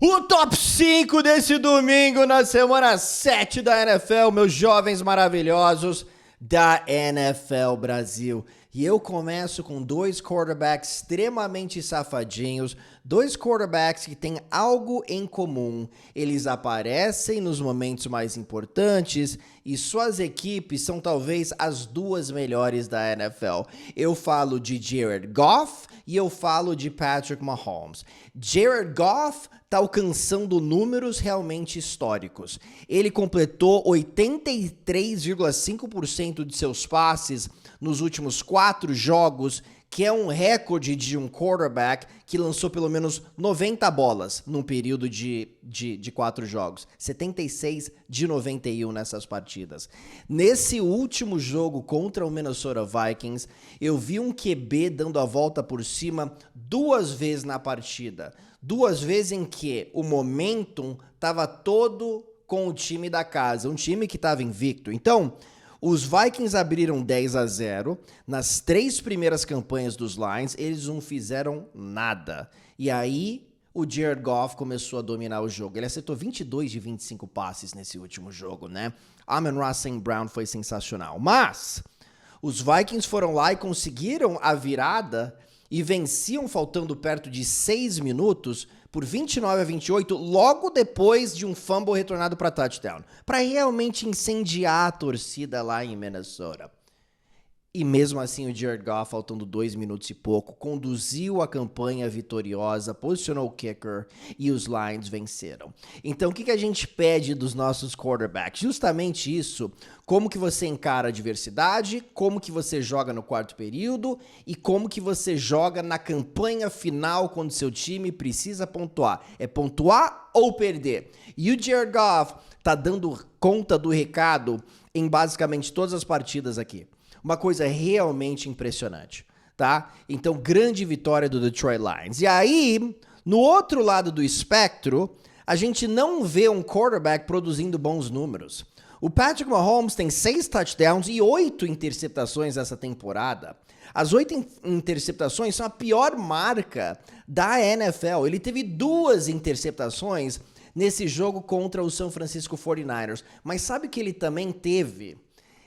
O top 5 desse domingo na semana 7 da NFL, meus jovens maravilhosos da NFL Brasil. E eu começo com dois quarterbacks extremamente safadinhos, dois quarterbacks que têm algo em comum. Eles aparecem nos momentos mais importantes e suas equipes são talvez as duas melhores da NFL. Eu falo de Jared Goff e eu falo de Patrick Mahomes. Jared Goff está alcançando números realmente históricos. Ele completou 83,5% de seus passes nos últimos 4 jogos, que é um recorde de um quarterback que lançou pelo menos 90 bolas num período de 4 jogos. 76 de 91 nessas partidas. Nesse último jogo contra o Minnesota Vikings, eu vi um QB dando a volta por cima 2 vezes na partida. 2 vezes em que o momentum estava todo com o time da casa, um time que estava invicto. Então, os Vikings abriram 10-0. Nas 3 primeiras campanhas dos Lions, eles não fizeram nada. E aí, o Jared Goff começou a dominar o jogo. Ele acertou 22 de 25 passes nesse último jogo, né? Amon-Ra St. Brown foi sensacional. Mas, os Vikings foram lá e conseguiram a virada e venciam faltando perto de 6 minutos por 29-28, logo depois de um fumble retornado para touchdown, para realmente incendiar a torcida lá em Minnesota. E mesmo assim o Jared Goff, faltando 2 minutos e pouco, conduziu a campanha vitoriosa, posicionou o kicker e os Lions venceram. Então o que a gente pede dos nossos quarterbacks? Justamente isso, como que você encara a adversidade, como que você joga no quarto período e como que você joga na campanha final quando seu time precisa pontuar. É pontuar ou perder? E o Jared Goff tá dando conta do recado em basicamente todas as partidas aqui. Uma coisa realmente impressionante, tá? Então, grande vitória do Detroit Lions. E aí, no outro lado do espectro, a gente não vê um quarterback produzindo bons números. O Patrick Mahomes tem 6 touchdowns e 8 interceptações essa temporada. As 8 interceptações são a pior marca da NFL. Ele teve 2 interceptações nesse jogo contra o San Francisco 49ers. Mas sabe o que ele também teve?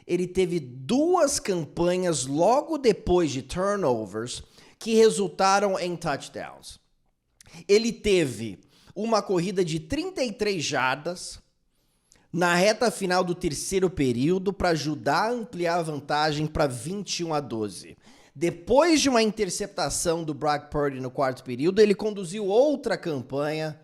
Ele teve 2 campanhas logo depois de turnovers que resultaram em touchdowns. Ele teve uma corrida de 33 jardas na reta final do terceiro período para ajudar a ampliar a vantagem para 21-12. Depois de uma interceptação do Brock Purdy no quarto período, ele conduziu outra campanha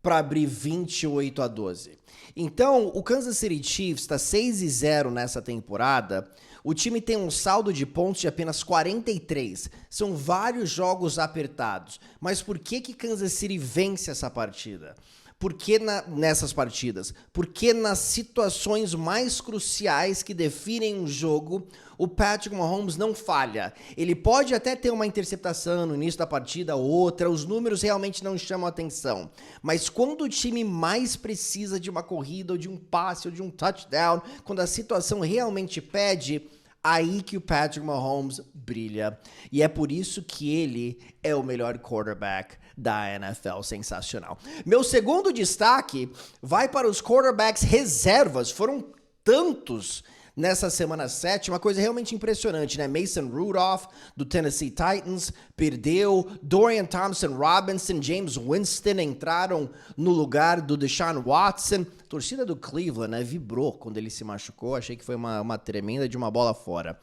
para abrir 28-12. Então, o Kansas City Chiefs está 6-0 nessa temporada. O time tem um saldo de pontos de apenas 43. São vários jogos apertados. Mas por que Kansas City vence essa partida? Por que nessas partidas? Porque nas situações mais cruciais que definem um jogo, o Patrick Mahomes não falha. Ele pode até ter uma interceptação no início da partida, outra, os números realmente não chamam atenção. Mas quando o time mais precisa de uma corrida, ou de um passe, ou de um touchdown, quando a situação realmente pede, aí que o Patrick Mahomes brilha. E é por isso que ele é o melhor quarterback da NFL. Sensacional. Meu segundo destaque vai para os quarterbacks reservas. Foram tantos nessa semana 7, uma coisa realmente impressionante, né? Mason Rudolph, do Tennessee Titans, perdeu. Dorian Thompson-Robinson, James Winston entraram no lugar do Deshaun Watson. A torcida do Cleveland, né, vibrou quando ele se machucou. Achei que foi uma tremenda de uma bola fora.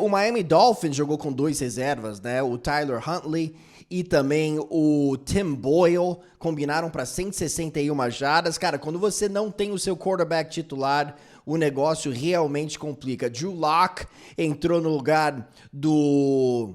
O Miami Dolphins jogou com 2 reservas, né? O Tyler Huntley e também o Tim Boyle combinaram para 161 jardas. Cara, quando você não tem o seu quarterback titular, o negócio realmente complica. Drew Lock entrou no lugar do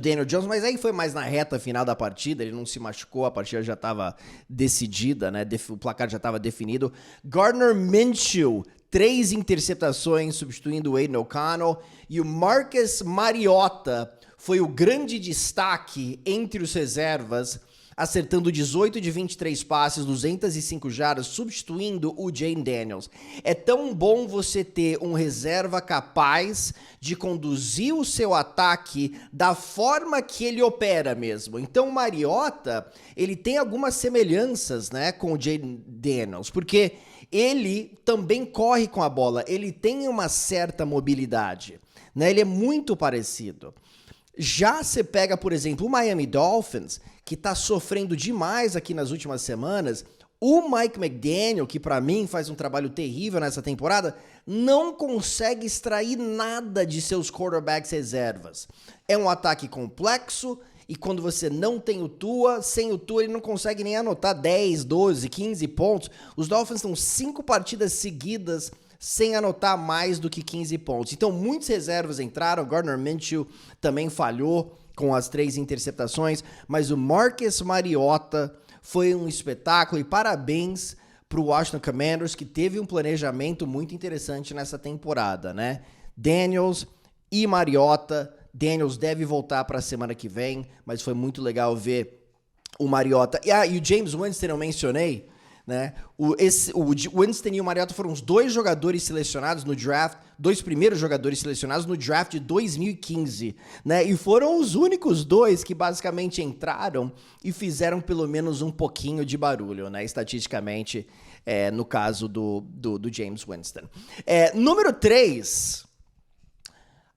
Daniel Jones, mas aí foi mais na reta final da partida, ele não se machucou, a partida já estava decidida, né? O placar já estava definido. Gardner Minshew, 3 interceptações, substituindo o Aiden O'Connell, e o Marcus Mariota foi o grande destaque entre os reservas acertando 18 de 23 passes, 205 jardas, substituindo o Jayden Daniels. É tão bom você ter um reserva capaz de conduzir o seu ataque da forma que ele opera mesmo. Então o Mariota, ele tem algumas semelhanças, né, com o Jayden Daniels, porque ele também corre com a bola, ele tem uma certa mobilidade, né, ele é muito parecido. Já você pega, por exemplo, o Miami Dolphins, que tá sofrendo demais aqui nas últimas semanas, o Mike McDaniel, que pra mim faz um trabalho terrível nessa temporada, não consegue extrair nada de seus quarterbacks reservas. É um ataque complexo e quando você não tem o Tua, sem o Tua ele não consegue nem anotar 10, 12, 15 pontos. Os Dolphins estão 5 partidas seguidas sem anotar mais do que 15 pontos. Então, muitas reservas entraram, Gardner Minshew também falhou com as 3 interceptações, mas o Marcus Mariota foi um espetáculo e parabéns para o Washington Commanders, que teve um planejamento muito interessante nessa temporada, né? Daniels e Mariota. Daniels deve voltar para a semana que vem, mas foi muito legal ver o Mariota. E o James Winston eu mencionei, né? O Winston e o Mariota foram os 2 jogadores selecionados no draft, 2 primeiros jogadores selecionados no draft de 2015, né? E foram os únicos 2 que basicamente entraram e fizeram pelo menos um pouquinho de barulho, né? Estatisticamente, no caso do James Winston. Número 3,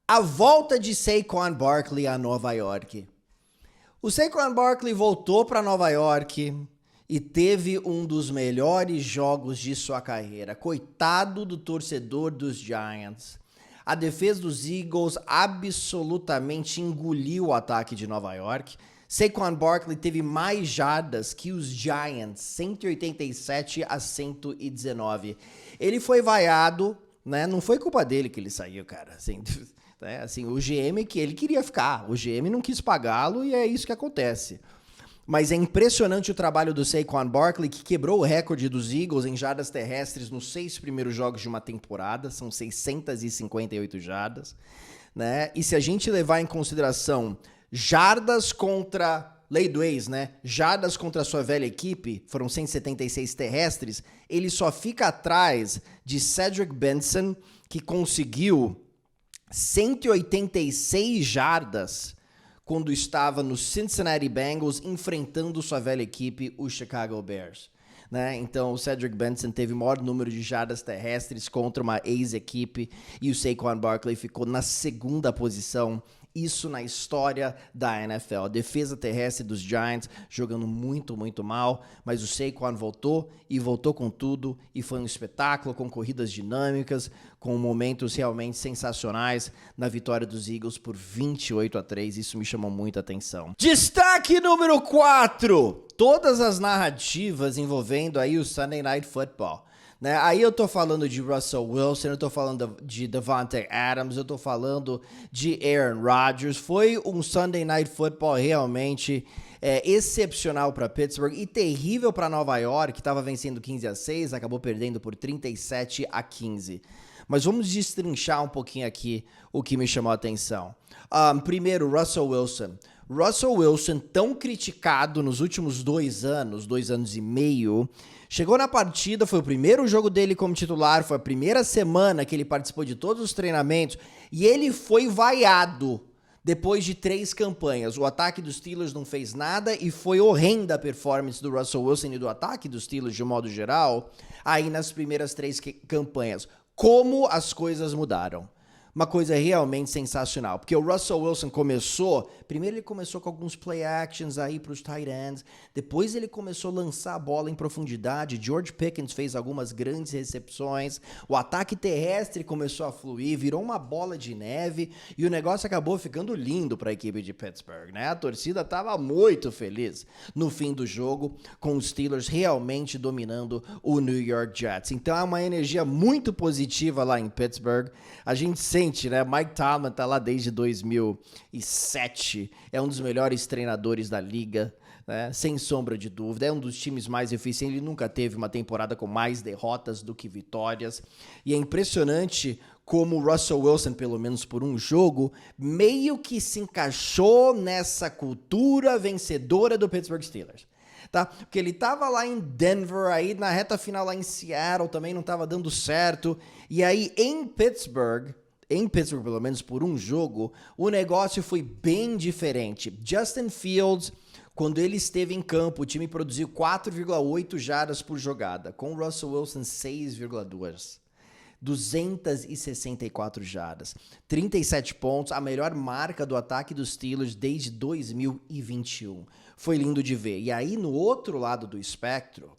a volta de Saquon Barkley a Nova York. O Saquon Barkley voltou para Nova York e teve um dos melhores jogos de sua carreira. Coitado do torcedor dos Giants. A defesa dos Eagles absolutamente engoliu o ataque de Nova York. Saquon Barkley teve mais jardas que os Giants, 187 a 119. Ele foi vaiado, né? Não foi culpa dele que ele saiu, cara. Assim, o GM que ele queria ficar, o GM não quis pagá-lo e é isso que acontece. Mas é impressionante o trabalho do Saquon Barkley, que quebrou o recorde dos Eagles em jardas terrestres nos 6 primeiros jogos de uma temporada. São 658 jardas, né? E se a gente levar em consideração jardas contra lei do ex, né? Jardas contra a sua velha equipe, foram 176 terrestres. Ele só fica atrás de Cedric Benson, que conseguiu 186 jardas quando estava no Cincinnati Bengals enfrentando sua velha equipe, o Chicago Bears, né? Então o Cedric Benson teve o maior número de jardas terrestres contra uma ex-equipe e o Saquon Barkley ficou na 2ª posição. Isso na história da NFL. A defesa terrestre dos Giants jogando muito, muito mal, mas o Saquon voltou e voltou com tudo e foi um espetáculo com corridas dinâmicas, com momentos realmente sensacionais na vitória dos Eagles por 28-3. Isso me chamou muita atenção. Destaque número 4. Todas as narrativas envolvendo aí o Sunday Night Football. Né? Aí eu tô falando de Russell Wilson, eu tô falando de Davante Adams, eu tô falando de Aaron Rodgers. Foi um Sunday Night Football realmente excepcional para Pittsburgh e terrível para Nova York, que estava vencendo 15-6, acabou perdendo por 37-15. Mas vamos destrinchar um pouquinho aqui o que me chamou a atenção. Primeiro, Russell Wilson. Russell Wilson, tão criticado nos últimos 2 anos e meio, chegou na partida, foi o primeiro jogo dele como titular, foi a primeira semana que ele participou de todos os treinamentos e ele foi vaiado depois de 3 campanhas. O ataque dos Steelers não fez nada e foi horrenda a performance do Russell Wilson e do ataque dos Steelers de modo geral, aí nas primeiras 3 campanhas. Como as coisas mudaram. Uma coisa realmente sensacional, porque o Russell Wilson primeiro ele começou com alguns play actions aí para os tight ends, depois ele começou a lançar a bola em profundidade, George Pickens fez algumas grandes recepções, o ataque terrestre começou a fluir, virou uma bola de neve e o negócio acabou ficando lindo para a equipe de Pittsburgh, né? A torcida estava muito feliz no fim do jogo, com os Steelers realmente dominando o New York Jets. Então é uma energia muito positiva lá em Pittsburgh, a gente sente, né? Mike Tomlin tá lá desde 2007, é um dos melhores treinadores da liga, né? Sem sombra de dúvida, é um dos times mais eficientes, ele nunca teve uma temporada com mais derrotas do que vitórias, e é impressionante como o Russell Wilson, pelo menos por um jogo, meio que se encaixou nessa cultura vencedora do Pittsburgh Steelers. tá? Porque ele tava lá em Denver, aí na reta final lá em Seattle também não tava dando certo. E aí em Pittsburgh pelo menos por um jogo, o negócio foi bem diferente. Justin Fields, quando ele esteve em campo, o time produziu 4,8 jardas por jogada, com Russell Wilson 6,2. 264 jardas, 37 pontos, a melhor marca do ataque dos Steelers desde 2021. Foi lindo de ver. E aí, no outro lado do espectro,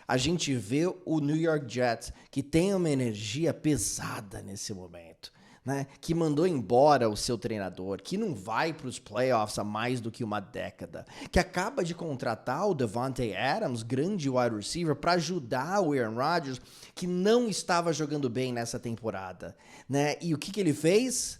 a gente vê o New York Jets, que tem uma energia pesada nesse momento, né? Que mandou embora o seu treinador, que não vai para os playoffs há mais do que uma década, que acaba de contratar o Davante Adams, grande wide receiver, para ajudar o Aaron Rodgers, que não estava jogando bem nessa temporada, né? E o que ele fez?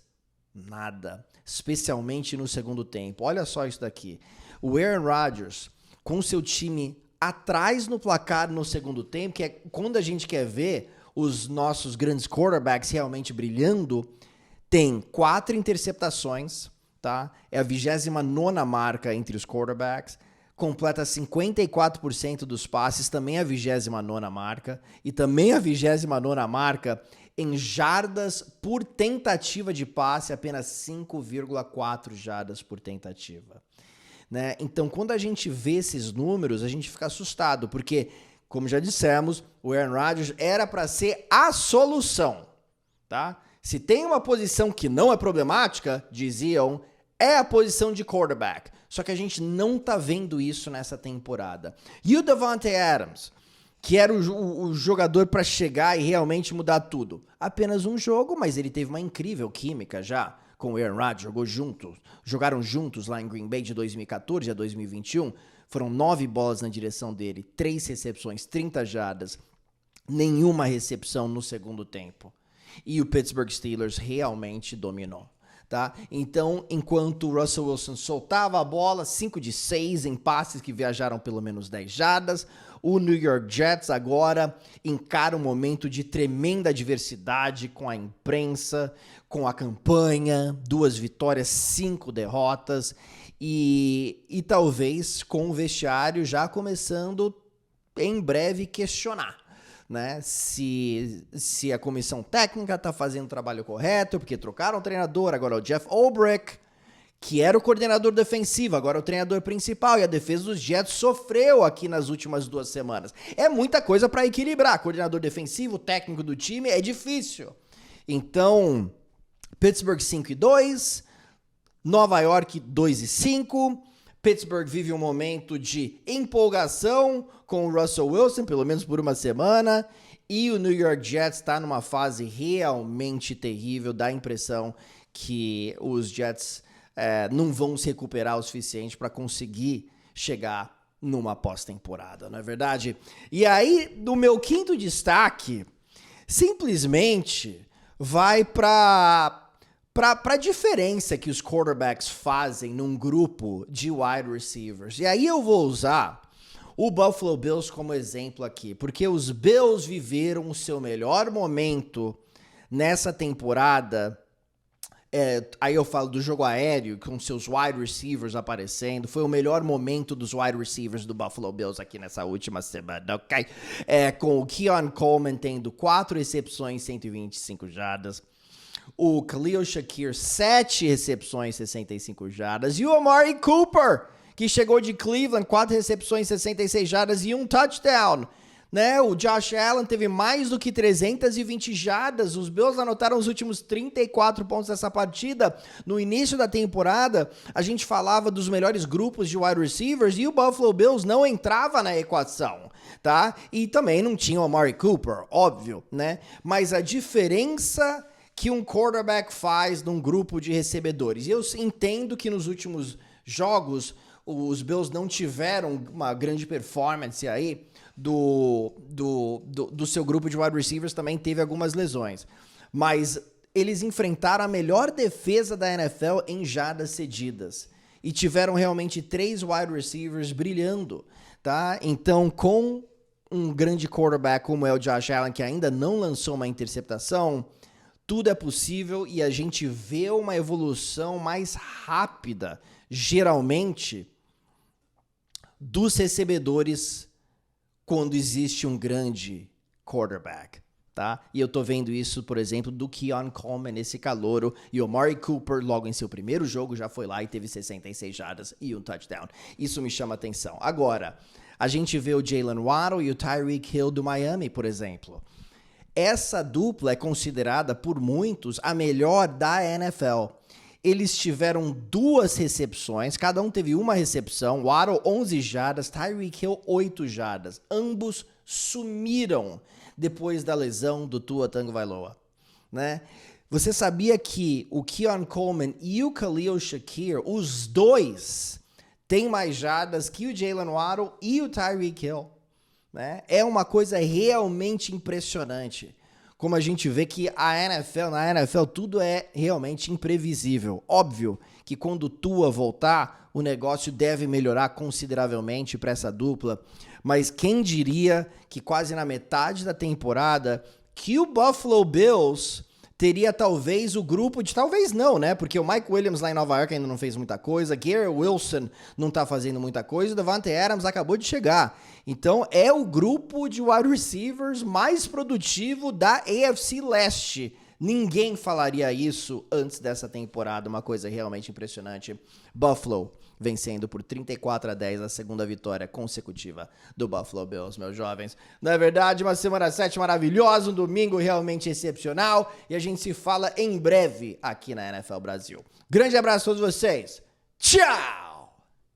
Nada, especialmente no segundo tempo. Olha só isso daqui. O Aaron Rodgers, com seu time atrás no placar no segundo tempo, que é quando a gente quer ver os nossos grandes quarterbacks realmente brilhando, tem 4 interceptações, tá? É a 29ª marca entre os quarterbacks, completa 54% dos passes, também a 29ª marca, e também a 29ª marca em jardas por tentativa de passe, apenas 5,4 jardas por tentativa, né? Então, quando a gente vê esses números, a gente fica assustado, porque, como já dissemos, o Aaron Rodgers era para ser a solução, tá? Se tem uma posição que não é problemática, diziam, é a posição de quarterback. Só que a gente não tá vendo isso nessa temporada. E o Davante Adams, que era o jogador para chegar e realmente mudar tudo. Apenas um jogo, mas ele teve uma incrível química já com o Aaron Rodgers, jogaram juntos lá em Green Bay de 2014 a 2021. Foram 9 bolas na direção dele, 3 recepções, 30 jardas, nenhuma recepção no segundo tempo. E o Pittsburgh Steelers realmente dominou, tá? Então, enquanto o Russell Wilson soltava a bola, 5 de 6 em passes que viajaram pelo menos 10 jardas, o New York Jets agora encara um momento de tremenda adversidade com a imprensa, com a campanha, 2 vitórias, 5 derrotas, e talvez com o vestiário já começando em breve questionar, né? Se a comissão técnica está fazendo o trabalho correto, porque trocaram o treinador, agora é o Jeff Ulbrich, que era o coordenador defensivo, agora é o treinador principal, e a defesa dos Jets sofreu aqui nas últimas 2 semanas. É muita coisa para equilibrar, coordenador defensivo, técnico do time, é difícil. Então, Pittsburgh 5-2, Nova York 2-5, Pittsburgh vive um momento de empolgação com o Russell Wilson, pelo menos por uma semana, e o New York Jets está numa fase realmente terrível, dá a impressão que os Jets não vão se recuperar o suficiente para conseguir chegar numa pós-temporada, não é verdade? E aí, no meu quinto destaque, simplesmente vai para a diferença que os quarterbacks fazem num grupo de wide receivers. E aí eu vou usar o Buffalo Bills como exemplo aqui, porque os Bills viveram o seu melhor momento nessa temporada. Aí eu falo do jogo aéreo, com seus wide receivers aparecendo. Foi o melhor momento dos wide receivers do Buffalo Bills aqui nessa última semana, ok? Com o Keon Coleman tendo 4 recepções, 125 jardas. O Khalil Shakir, 7 recepções, 65 jardas. E o Amari Cooper, que chegou de Cleveland, 4 recepções, 66 jardas e 1 touchdown. Né? O Josh Allen teve mais do que 320 jardas. Os Bills anotaram os últimos 34 pontos dessa partida. No início da temporada, a gente falava dos melhores grupos de wide receivers e o Buffalo Bills não entrava na equação, tá? E também não tinha o Amari Cooper, óbvio, né? Mas a diferença que um quarterback faz num grupo de recebedores. E eu entendo que nos últimos jogos os Bills não tiveram uma grande performance aí do seu grupo de wide receivers, também teve algumas lesões. Mas eles enfrentaram a melhor defesa da NFL em jardas cedidas. E tiveram realmente 3 wide receivers brilhando, tá? Então, com um grande quarterback como é o Josh Allen, que ainda não lançou uma interceptação, tudo é possível e a gente vê uma evolução mais rápida, geralmente, dos recebedores quando existe um grande quarterback, tá? E eu tô vendo isso, por exemplo, do Keon Coleman, esse calouro, e o Amari Cooper, logo em seu primeiro jogo, já foi lá e teve 66 jardas e um touchdown. Isso me chama atenção. Agora, a gente vê o Jalen Waddle e o Tyreek Hill do Miami, por exemplo. Essa dupla é considerada por muitos a melhor da NFL. Eles tiveram 2 recepções, cada um teve uma recepção, Waddle 11 jardas, Tyreek Hill 8 jardas. Ambos sumiram depois da lesão do Tua Tagovailoa, né? Você sabia que o Keon Coleman e o Khalil Shakir, os dois, têm mais jardas que o Jalen Waddle e o Tyreek Hill, né? É uma coisa realmente impressionante. Como a gente vê que na NFL tudo é realmente imprevisível. Óbvio que quando o Tua voltar, o negócio deve melhorar consideravelmente para essa dupla, mas quem diria que quase na metade da temporada que o Buffalo Bills teria talvez o grupo de... Talvez não, né? Porque o Mike Williams lá em Nova York ainda não fez muita coisa, Garrett Wilson não tá fazendo muita coisa, o Davante Adams acabou de chegar. Então é o grupo de wide receivers mais produtivo da AFC Leste. Ninguém falaria isso antes dessa temporada, uma coisa realmente impressionante. Buffalo vencendo por 34-10 a segunda vitória consecutiva do Buffalo Bills, meus jovens. Não é verdade? Uma semana 7 maravilhosa, um domingo realmente excepcional e a gente se fala em breve aqui na NFL Brasil. Grande abraço a todos vocês. Tchau!